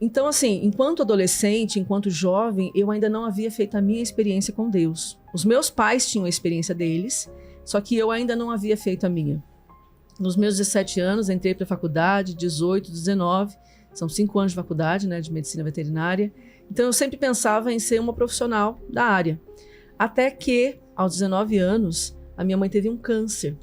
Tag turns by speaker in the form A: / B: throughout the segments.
A: Então, assim, enquanto adolescente, enquanto jovem, eu ainda não havia feito a minha experiência com Deus. Os meus pais tinham a experiência deles, só que eu ainda não havia feito a minha. Nos meus 17 anos, entrei para a faculdade, 18, 19, são 5 anos de faculdade, né, de medicina veterinária. Então, eu sempre pensava em ser uma profissional da área. Até que, aos 19 anos, a minha mãe teve um câncer.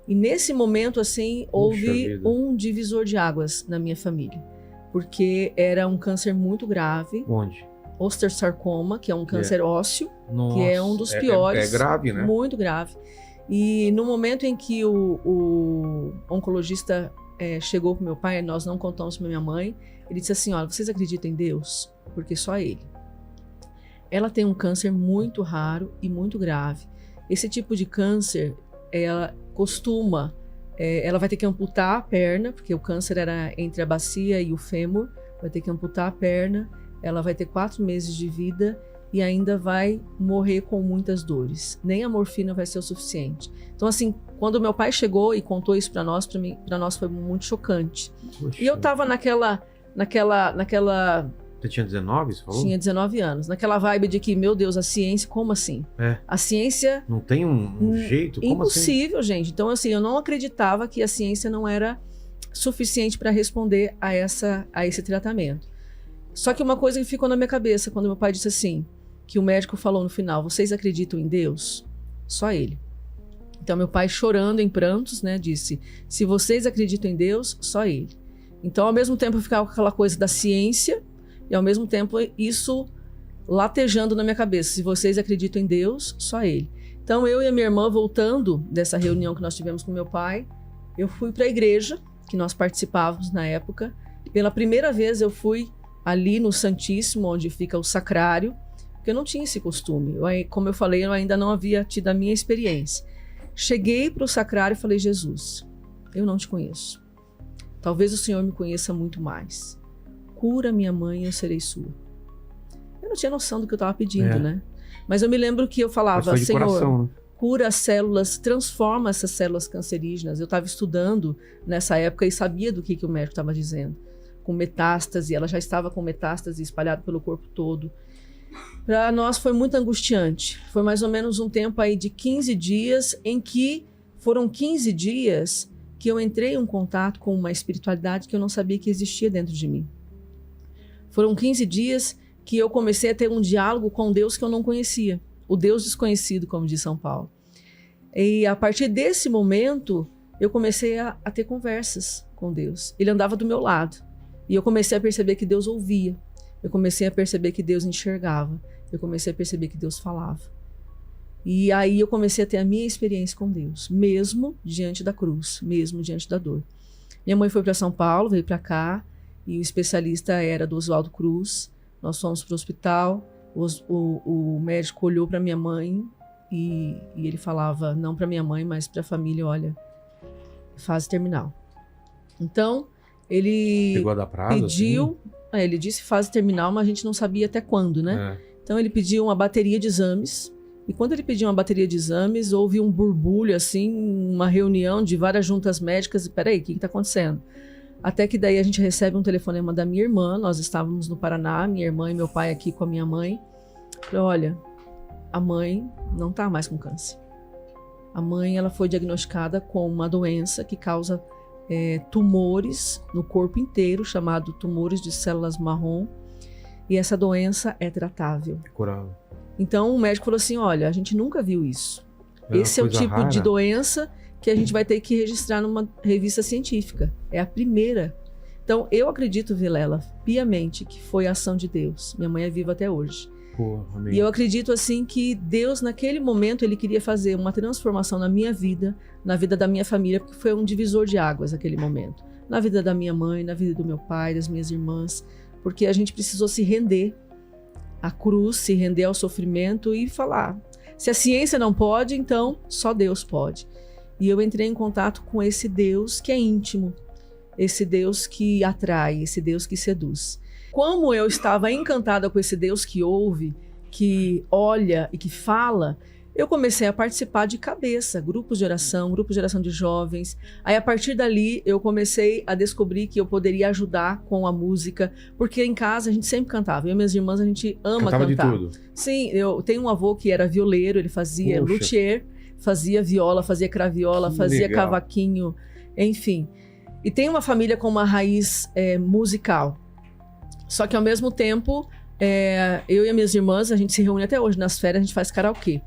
A: E nesse momento, assim, houve um divisor de águas na minha família. Porque era um câncer muito grave.
B: Onde?
A: Osteosarcoma, que é um câncer ósseo,
B: Nossa,
A: que é um dos piores.
C: É grave, né?
A: Muito grave. E no momento em que o oncologista chegou para meu pai, nós não contamos para minha mãe, ele disse assim, olha, vocês acreditam em Deus? Porque só ele. Ela tem um câncer muito raro e muito grave. Esse tipo de câncer, ela costuma... ela vai ter que amputar a perna, porque o câncer era entre a bacia e o fêmur, vai ter que amputar a perna, ela vai ter 4 meses de vida e ainda vai morrer com muitas dores. Nem a morfina vai ser o suficiente. Então, assim, quando meu pai chegou e contou isso para nós foi muito chocante.
B: Poxa.
A: E eu tava naquela...
B: Você tinha 19, você falou?
A: Tinha 19 anos. Naquela vibe de que, meu Deus, a ciência, como assim? A ciência...
B: Não tem um jeito? Como
A: impossível, assim? Gente. Então, assim, eu não acreditava que a ciência não era suficiente para responder a esse tratamento. Só que uma coisa que ficou na minha cabeça, quando meu pai disse assim, que o médico falou no final, vocês acreditam em Deus? Só ele. Então, meu pai, chorando em prantos, né, disse, se vocês acreditam em Deus, só ele. Então, ao mesmo tempo, eu ficava com aquela coisa da ciência, e ao mesmo tempo isso latejando na minha cabeça. Se vocês acreditam em Deus, só ele. Então eu e a minha irmã, voltando dessa reunião que nós tivemos com meu pai, eu fui para a igreja, que nós participávamos na época. Pela primeira vez eu fui ali no Santíssimo, onde fica o sacrário, porque eu não tinha esse costume. Como eu falei, eu ainda não havia tido a minha experiência. Cheguei para o sacrário e falei, Jesus, eu não te conheço. Talvez o Senhor me conheça muito mais. Cura minha mãe e eu serei sua. Eu não tinha noção do que eu estava pedindo, né? Mas eu me lembro que eu falava, Senhor, coração, né? Cura as células, transforma essas células cancerígenas. Eu estava estudando nessa época e sabia do que o médico estava dizendo. Com metástase, ela já estava com metástase espalhada pelo corpo todo. Para nós foi muito angustiante. Foi mais ou menos um tempo aí de 15 dias, em que foram 15 dias que eu entrei em contato com uma espiritualidade que eu não sabia que existia dentro de mim. Foram 15 dias que eu comecei a ter um diálogo com Deus que eu não conhecia. O Deus desconhecido, como diz São Paulo. E a partir desse momento, eu comecei a ter conversas com Deus. Ele andava do meu lado. E eu comecei a perceber que Deus ouvia. Eu comecei a perceber que Deus enxergava. Eu comecei a perceber que Deus falava. E aí eu comecei a ter a minha experiência com Deus. Mesmo diante da cruz. Mesmo diante da dor. Minha mãe foi para São Paulo, veio para cá. E o especialista era do Oswaldo Cruz. Nós fomos para o hospital. O médico olhou para minha mãe e ele falava, não para minha mãe, mas para a família, olha, fase terminal. Então, ele
B: chegou a dar prazo,
A: pediu,
B: assim?
A: Ele disse fase terminal, mas a gente não sabia até quando, né? Então, ele pediu uma bateria de exames. E quando ele pediu uma bateria de exames, houve um burbulho, assim, uma reunião de várias juntas médicas. E peraí, o que está acontecendo? Até que daí a gente recebe um telefonema da minha irmã, nós estávamos no Paraná, minha irmã e meu pai aqui com a minha mãe. Falei, olha, a mãe não está mais com câncer. A mãe, ela foi diagnosticada com uma doença que causa tumores no corpo inteiro, chamado tumores de células marrom, e essa doença é tratável.
B: É curável.
A: Então o médico falou assim, olha, a gente nunca viu isso. Esse é o tipo rara de doença que a gente vai ter que registrar numa revista científica. É a primeira. Então, eu acredito, Vilela, piamente, que foi a ação de Deus. Minha mãe é viva até hoje.
B: Amém.
A: E eu acredito, assim, que Deus, naquele momento, Ele queria fazer uma transformação na minha vida, na vida da minha família, porque foi um divisor de águas naquele momento. Na vida da minha mãe, na vida do meu pai, das minhas irmãs, porque a gente precisou se render à cruz, se render ao sofrimento e falar, se a ciência não pode, então só Deus pode. E eu entrei em contato com esse Deus que é íntimo, esse Deus que atrai, esse Deus que seduz. Como eu estava encantada com esse Deus que ouve, que olha e que fala, eu comecei a participar de cabeça, grupos de oração de jovens. Aí, a partir dali, eu comecei a descobrir que eu poderia ajudar com a música, porque em casa a gente sempre cantava. Eu e minhas irmãs, a gente ama
B: Cantava
A: cantar.
B: de tudo.
A: Sim, eu tenho um avô que era violeiro, ele fazia luthier, fazia viola, fazia craviola, fazia
B: legal.
A: cavaquinho, enfim. E tem uma família com uma raiz musical. Só que, ao mesmo tempo, eu e as minhas irmãs, a gente se reúne até hoje, nas férias a gente faz karaokê.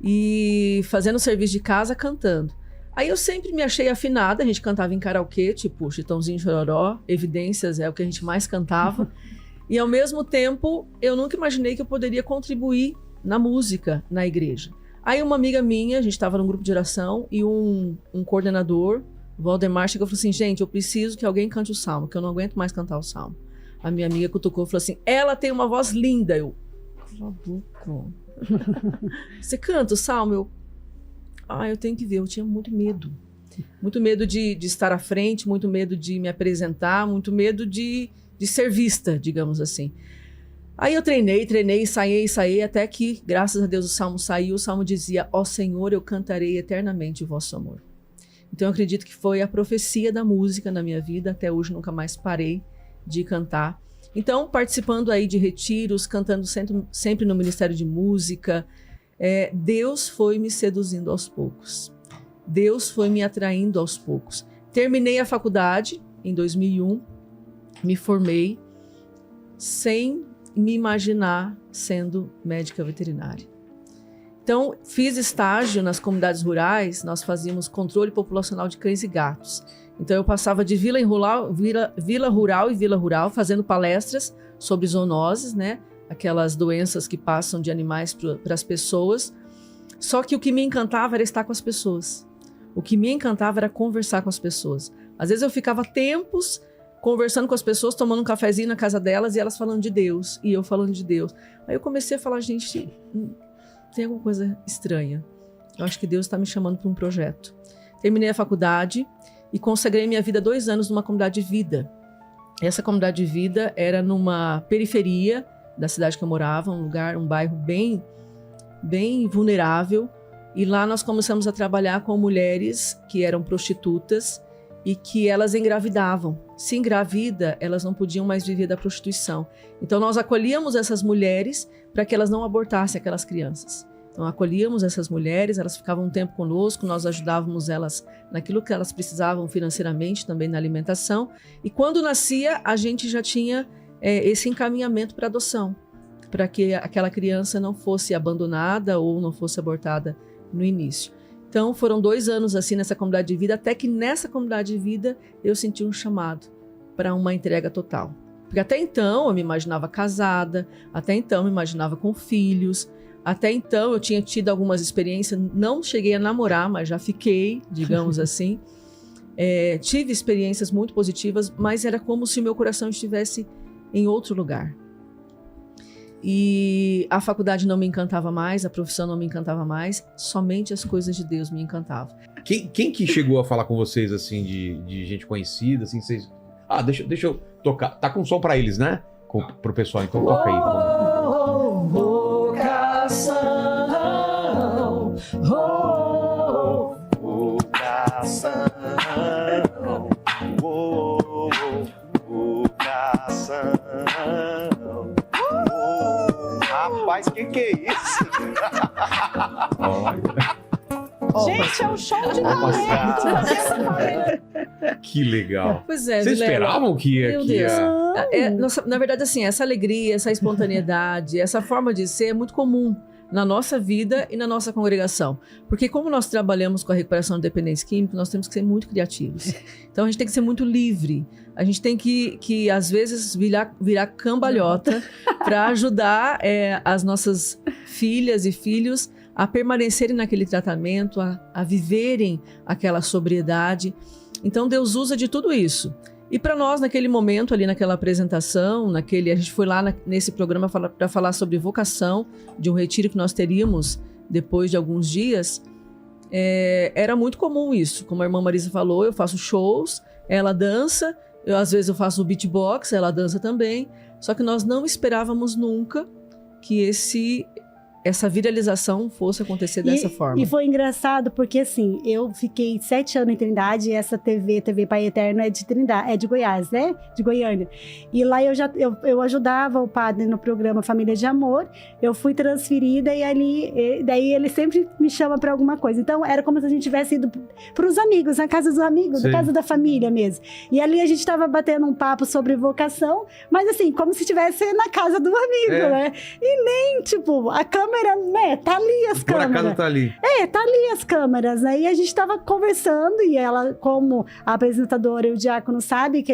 A: E fazendo serviço de casa, cantando. Aí eu sempre me achei afinada, a gente cantava em karaokê, tipo Chitãozinho Chororó, Evidências é o que a gente mais cantava. E ao mesmo tempo, eu nunca imaginei que eu poderia contribuir na música, na igreja. Aí uma amiga minha, a gente estava num grupo de oração, e um coordenador, o Valdemar, chegou e falou assim, gente, eu preciso que alguém cante o salmo, que eu não aguento mais cantar o salmo. A minha amiga cutucou e falou assim, ela tem uma voz linda. Eu, cala a boca. Você canta o salmo? Eu tenho que ver. Eu tinha muito medo. Muito medo de estar à frente, muito medo de me apresentar, muito medo de ser vista, digamos assim. Aí eu treinei, ensaiei, até que, graças a Deus, o salmo saiu. O salmo dizia, ó Senhor, eu cantarei eternamente o vosso amor. Então eu acredito que foi a profecia da música na minha vida. Até hoje nunca mais parei de cantar. Então, participando aí de retiros, cantando sempre no Ministério de Música, Deus foi me seduzindo aos poucos. Deus foi me atraindo aos poucos. Terminei a faculdade em 2001, me formei sem me imaginar sendo médica veterinária. Então, fiz estágio nas comunidades rurais, nós fazíamos controle populacional de cães e gatos. Então, eu passava de vila rural, fazendo palestras sobre zoonoses, né? Aquelas doenças que passam de animais para as pessoas. Só que o que me encantava era estar com as pessoas. O que me encantava era conversar com as pessoas. Às vezes eu ficava tempos conversando com as pessoas, tomando um cafezinho na casa delas e elas falando de Deus, e eu falando de Deus. Aí eu comecei a falar, gente, tem alguma coisa estranha. Eu acho que Deus está me chamando para um projeto. Terminei a faculdade e consagrei minha vida 2 anos numa comunidade de vida. Essa comunidade de vida era numa periferia da cidade que eu morava, um bairro bem vulnerável. E lá nós começamos a trabalhar com mulheres que eram prostitutas e que elas engravidavam. Se engravida, elas não podiam mais viver da prostituição. Então nós acolhíamos essas mulheres para que elas não abortassem aquelas crianças. Então acolhíamos essas mulheres, elas ficavam um tempo conosco, nós ajudávamos elas naquilo que elas precisavam financeiramente, também na alimentação. E quando nascia, a gente já tinha esse encaminhamento para adoção, para que aquela criança não fosse abandonada ou não fosse abortada no início. Então foram 2 anos assim nessa comunidade de vida, até que nessa comunidade de vida eu senti um chamado para uma entrega total. Porque até então eu me imaginava casada, até então eu me imaginava com filhos, até então eu tinha tido algumas experiências, não cheguei a namorar, mas já fiquei, digamos assim. Tive experiências muito positivas, mas era como se o meu coração estivesse em outro lugar. E a faculdade não me encantava mais, a profissão não me encantava mais, somente as coisas de Deus me encantavam.
B: Quem que chegou a falar com vocês, assim, de gente conhecida, assim, vocês... deixa eu tocar. Tá com som pra eles, né? Pro pessoal, então toca aí. Vocação, vocação, vocação. Rapaz, que é isso?
C: Gente, é um show de talento.
B: Que legal.
A: Pois é,
B: vocês esperavam que ia...
A: Meu Deus. Na verdade, assim, essa alegria, essa espontaneidade, essa forma de ser é muito comum na nossa vida e na nossa congregação. Porque como nós trabalhamos com a recuperação de dependentes químicos, nós temos que ser muito criativos. Então a gente tem que ser muito livre. A gente tem que às vezes, virar cambalhota para ajudar as nossas filhas e filhos a permanecerem naquele tratamento, a viverem aquela sobriedade. Então Deus usa de tudo isso. E para nós, naquele momento ali, naquela apresentação, a gente foi lá nesse programa para falar sobre vocação, de um retiro que nós teríamos depois de alguns dias. Era muito comum isso. Como a irmã Marisa falou, eu faço shows, ela dança, às vezes eu faço o beatbox, ela dança também. Só que nós não esperávamos nunca que essa viralização fosse acontecer dessa forma.
D: E foi engraçado porque, assim, eu fiquei 7 anos em Trindade e essa TV Pai Eterno é de Trindade, é de Goiás, né? De Goiânia. E lá eu ajudava o padre no programa Família de Amor, eu fui transferida e daí ele sempre me chama para alguma coisa. Então, era como se a gente tivesse ido para os amigos, na casa dos amigos, na casa da família mesmo. E ali a gente estava batendo um papo sobre vocação, mas assim, como se estivesse na casa do amigo, né? E nem, tipo, a câmera, né? Tá ali as câmeras.
B: Por acaso tá ali.
D: Tá ali as câmeras, né? E a gente tava conversando e ela, como a apresentadora e o diácono sabe,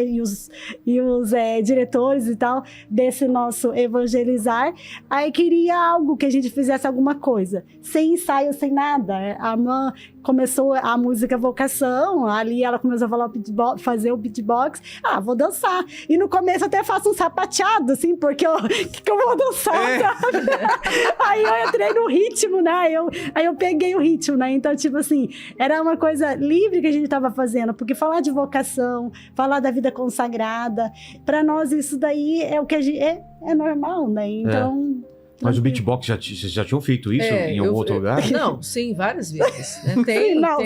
D: e os diretores e tal, desse nosso evangelizar, aí queria algo que a gente fizesse alguma coisa. Sem ensaio, sem nada. A irmã começou a música Vocação, ali ela começou a fazer o beatbox. Vou dançar. E no começo até faço um sapateado, assim, porque que eu vou dançar, sabe? Aí eu entrei no ritmo, né? Aí eu peguei o ritmo, né? Então, tipo assim, era uma coisa livre que a gente tava fazendo, porque falar de vocação, falar da vida consagrada, para nós isso daí é o que a gente é normal, né? Então...
B: Mas o beatbox, vocês já tinham feito isso em algum outro lugar?
A: Não, sim, várias vezes. Né? Tem na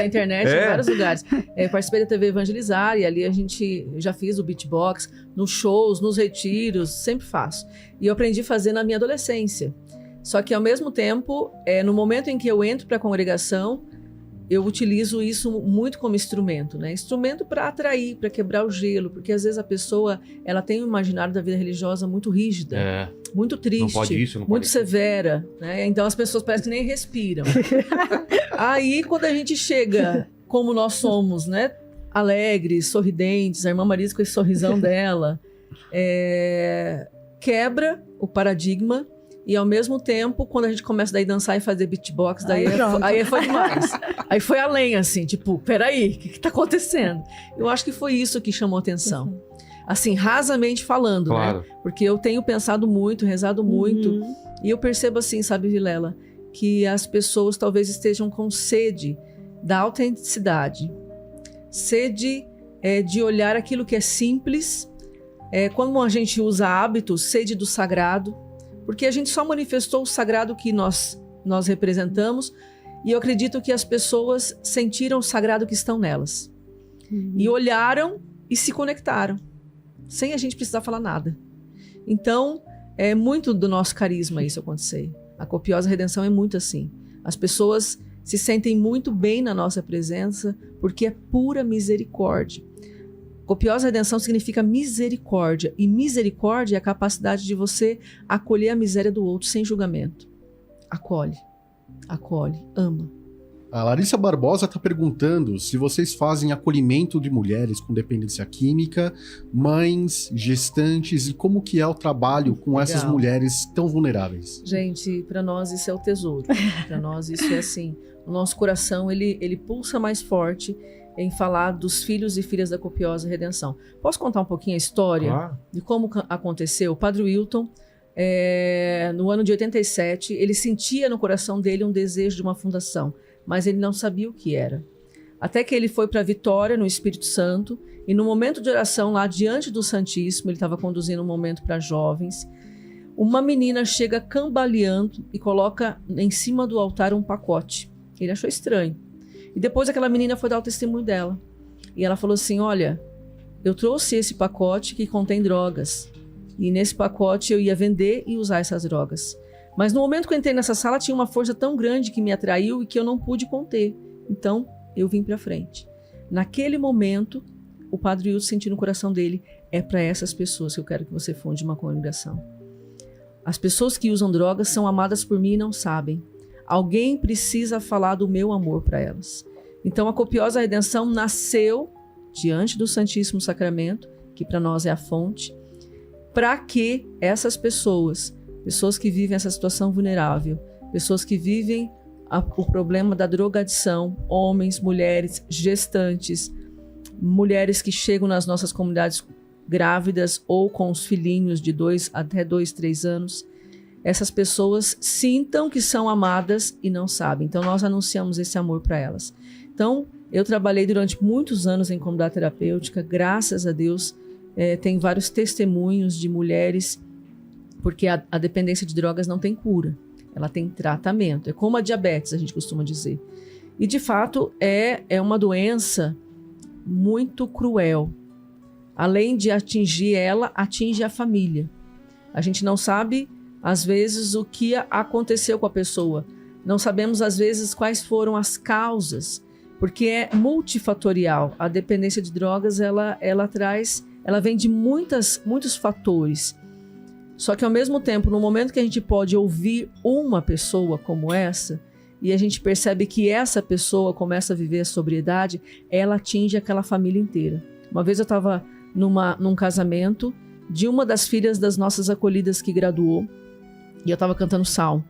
A: internet, em vários lugares. Eu participei da TV Evangelizar e ali eu já fiz o beatbox nos shows, nos retiros, sempre faço. E eu aprendi a fazer na minha adolescência. Só que, ao mesmo tempo, no momento em que eu entro para a congregação, eu utilizo isso muito como instrumento, né? Instrumento para atrair, para quebrar o gelo, porque às vezes a pessoa ela tem um imaginário da vida religiosa muito rígida, muito triste,
B: não pode isso, não
A: muito
B: pode
A: severa, né? Então as pessoas parecem que nem respiram. Aí quando a gente chega, como nós somos, né? Alegres, sorridentes, a irmã Marisa com esse sorrisão dela, quebra o paradigma. E ao mesmo tempo, quando a gente começa daí a dançar e fazer beatbox, daí aí foi demais. Aí foi além, assim, tipo, peraí, o que tá acontecendo? Eu acho que foi isso que chamou atenção. Assim, rasamente falando, né? Porque eu tenho pensado muito, rezado muito, e eu percebo assim, sabe, Vilela, que as pessoas talvez estejam com sede da autenticidade, sede de olhar aquilo que é simples, quando a gente usa hábitos, sede do sagrado, porque a gente só manifestou o sagrado que nós representamos, e eu acredito que as pessoas sentiram o sagrado que estão nelas. E olharam e se conectaram, sem a gente precisar falar nada. Então, é muito do nosso carisma isso acontecer. A Copiosa Redenção é muito assim. As pessoas se sentem muito bem na nossa presença, porque é pura misericórdia. Copiosa Redenção significa misericórdia. E misericórdia é a capacidade de você acolher a miséria do outro sem julgamento. Acolhe, ama.
E: A Larissa Barbosa está perguntando se vocês fazem acolhimento de mulheres com dependência química, mães, gestantes, e como que é o trabalho com essas mulheres tão vulneráveis.
A: Gente, para nós isso é o tesouro. Para nós isso é assim. O nosso coração, ele pulsa mais forte em falar dos filhos e filhas da Copiosa Redenção. Posso contar um pouquinho a história de como aconteceu? O Padre Wilton, no ano de 87, ele sentia no coração dele um desejo de uma fundação, mas ele não sabia o que era. Até que ele foi para Vitória, no Espírito Santo, e no momento de oração lá diante do Santíssimo, ele estava conduzindo um momento para jovens, uma menina chega cambaleando e coloca em cima do altar um pacote. Ele achou estranho. E depois aquela menina foi dar o testemunho dela. E ela falou assim, olha, eu trouxe esse pacote que contém drogas. E nesse pacote eu ia vender e usar essas drogas. Mas no momento que eu entrei nessa sala, tinha uma força tão grande que me atraiu e que eu não pude conter. Então, eu vim para frente. Naquele momento, o Padre Wilson sentiu no coração dele, é para essas pessoas que eu quero que você funde uma congregação. As pessoas que usam drogas são amadas por mim e não sabem. Alguém precisa falar do meu amor para elas. Então a Copiosa Redenção nasceu diante do Santíssimo Sacramento, que para nós é a fonte, para que essas pessoas que vivem essa situação vulnerável, pessoas que vivem o problema da drogadição, homens, mulheres, gestantes, mulheres que chegam nas nossas comunidades grávidas ou com os filhinhos de 2 até 2, 3 anos, essas pessoas sintam que são amadas e não sabem. Então, nós anunciamos esse amor para elas. Então, eu trabalhei durante muitos anos em comunidade terapêutica. Graças a Deus, tem vários testemunhos de mulheres, porque a dependência de drogas não tem cura. ela tem tratamento. É como a diabetes, a gente costuma dizer. E, de fato, é uma doença muito cruel. Além de atingir ela, atinge a família. A gente não sabe, às vezes, o que aconteceu com a pessoa. Não sabemos, às vezes, quais foram as causas, porque é multifatorial. A dependência de drogas, ela vem de muitos fatores. Só que, ao mesmo tempo, no momento que a gente pode ouvir uma pessoa como essa, e a gente percebe que essa pessoa começa a viver a sobriedade, ela atinge aquela família inteira. Uma vez eu estava num casamento de uma das filhas das nossas acolhidas que graduou, e eu estava cantando salmo.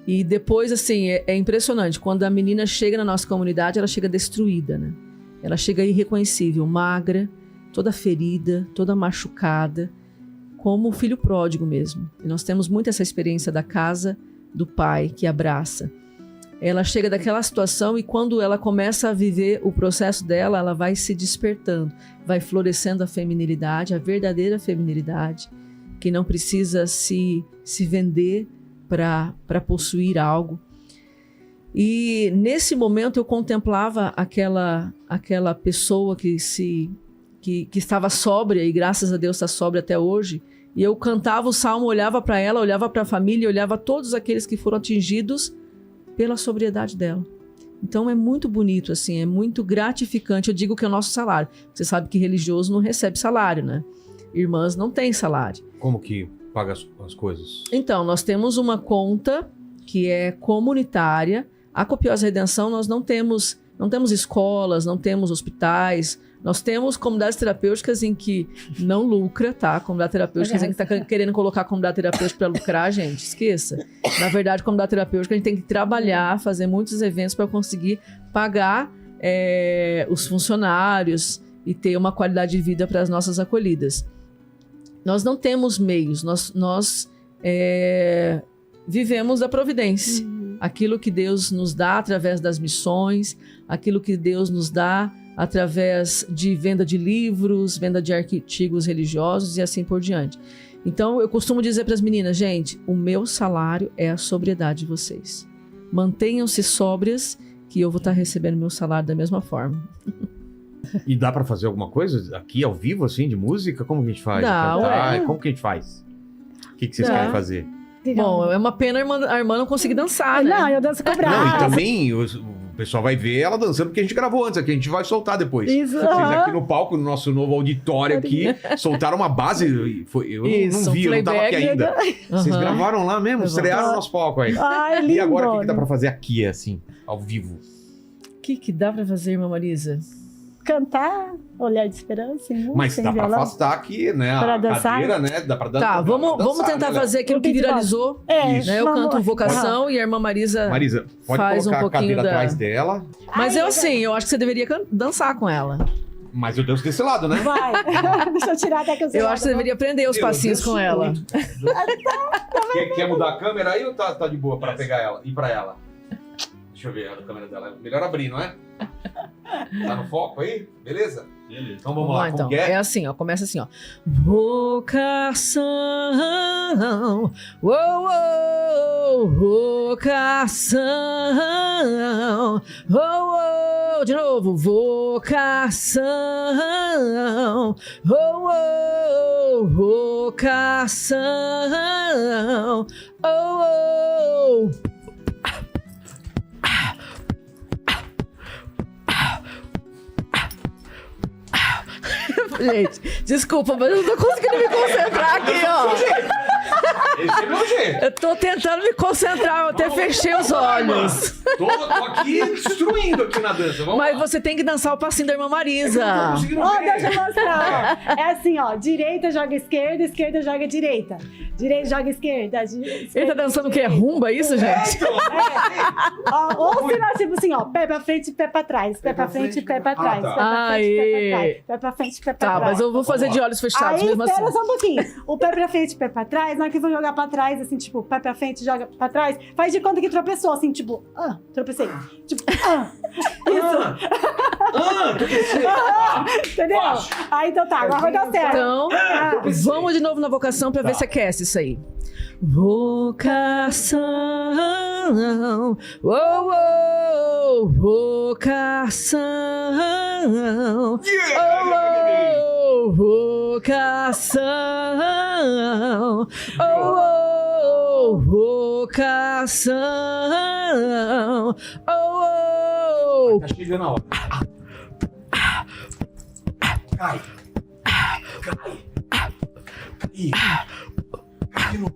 A: E depois, assim, é impressionante, quando a menina chega na nossa comunidade, ela chega destruída, né? Ela chega irreconhecível, magra, toda ferida, toda machucada, como o filho pródigo mesmo. E nós temos muito essa experiência da casa do pai que abraça. Ela chega daquela situação e quando ela começa a viver o processo dela, ela vai se despertando, vai florescendo a feminilidade, a verdadeira feminilidade, que não precisa se vender para possuir algo. E nesse momento eu contemplava aquela pessoa que estava sóbria, e graças a Deus está sóbria até hoje, e eu cantava o salmo, olhava para ela, olhava para a família, olhava todos aqueles que foram atingidos pela sobriedade dela. Então é muito bonito, assim, é muito gratificante. Eu digo que é o nosso salário. Você sabe que religioso não recebe salário, né? Irmãs não têm salário.
B: Como que paga as coisas?
A: Então, nós temos uma conta que é comunitária. A Copiosa Redenção, nós não temos escolas, não temos hospitais. Nós temos comunidades terapêuticas em que não lucra, tá? Comunidade terapêutica em que está querendo colocar a comunidade terapêutica para lucrar, gente, esqueça. Na verdade, comunidade terapêutica a gente tem que trabalhar, fazer muitos eventos para conseguir pagar os funcionários e ter uma qualidade de vida para as nossas acolhidas. Nós não temos meios, nós vivemos da providência. Aquilo que Deus nos dá através das missões, aquilo que Deus nos dá através de venda de livros, venda de artigos religiosos e assim por diante. Então, eu costumo dizer para as meninas, gente, o meu salário é a sobriedade de vocês. Mantenham-se sóbrias, que eu vou estar recebendo meu salário da mesma forma.
B: E dá para fazer alguma coisa aqui ao vivo, assim, de música? Como que a gente faz?
A: Não,
B: Como que a gente faz? O que vocês querem fazer?
A: Bom, é uma pena a irmã não conseguir dançar, né?
D: Não, eu danço com o braço.
B: Não, e também o pessoal vai ver ela dançando, porque a gente gravou antes aqui, a gente vai soltar depois.
D: Isso.
B: Vocês aqui no palco, no nosso novo auditório aqui, soltaram uma base, eu não vi, eu não tava aqui ainda. Vocês gravaram lá mesmo, estrearam o nosso palco aí.
D: Ai, lindo.
B: E agora, o que dá pra fazer aqui, assim, ao vivo?
A: O que dá pra fazer, irmã Marisa?
D: Cantar, olhar de esperança.
B: Mas dá pra afastar aqui, né?
D: Pra
B: A
D: dançar?
B: cadeira, né? Dá pra dançar.
A: Tá, vamos tentar fazer aquilo que viralizou. Né? Eu canto Vocação e a irmã Marisa
B: pode
A: faz
B: colocar
A: um pouquinho
B: a cadeira atrás dela.
A: Mas eu acho que você deveria dançar com ela.
B: Mas eu danço desse lado, né?
D: Vai. Deixa eu tirar até que eu sei.
A: Eu acho que você deveria aprender os passinhos com ela.
B: Quer mudar a câmera aí ou tá de boa pra pegar ela? Ir pra ela? Deixa eu ver a câmera dela. Melhor abrir, não é? Tá no foco aí? Beleza? Beleza. Então vamos lá.
A: Então.
B: Como que é?
A: É assim, ó. Começa assim, ó. Vocação. Vocação. De novo. Vocação. Vocação. Gente, desculpa, mas eu não tô conseguindo me concentrar aqui, ó.
B: Esse é meu jeito.
A: Eu tô tentando me concentrar, eu até fechei os olhos.
B: Tô aqui destruindo aqui na dança. Vamos
A: Mas
B: lá.
A: você tem que dançar o passinho da irmã Marisa.
B: Eu não tô conseguindo
D: Ó,
B: ver.
D: deixa eu mostrar. É assim, ó. Direita joga esquerda, esquerda joga direita. Direita joga esquerda.
A: Ele tá dançando o quê? Rumba, isso, gente?
D: Ó, ou se não, tipo assim, ó. Pé pra frente, pé pra trás. Pé pra frente, pé pra trás.
B: tá.
D: Pé pra frente, pé pra trás.
A: Aê.
D: Pé pra frente, pé pra trás.
A: Tá, mas eu vou fazer de olhos fechados
D: Aí,
A: mesmo
D: espera
A: assim.
D: só um pouquinho. O pé pra frente, pé pra trás, na hora que eu vou jogar pra trás, assim, tipo, pé pra frente, joga pra trás, faz de conta que tropeçou, assim, tipo, tropecei. Tipo,
B: Tropecei.
D: entendeu?
B: Fácil.
D: Aí, então tá, agora vai dar certo.
A: Então, vamos de novo na vocação pra ver se aquece isso aí. Vocação. vocação, vocação, vocação,
B: Tá chegando a hora. Cai. Ih. Cai de novo.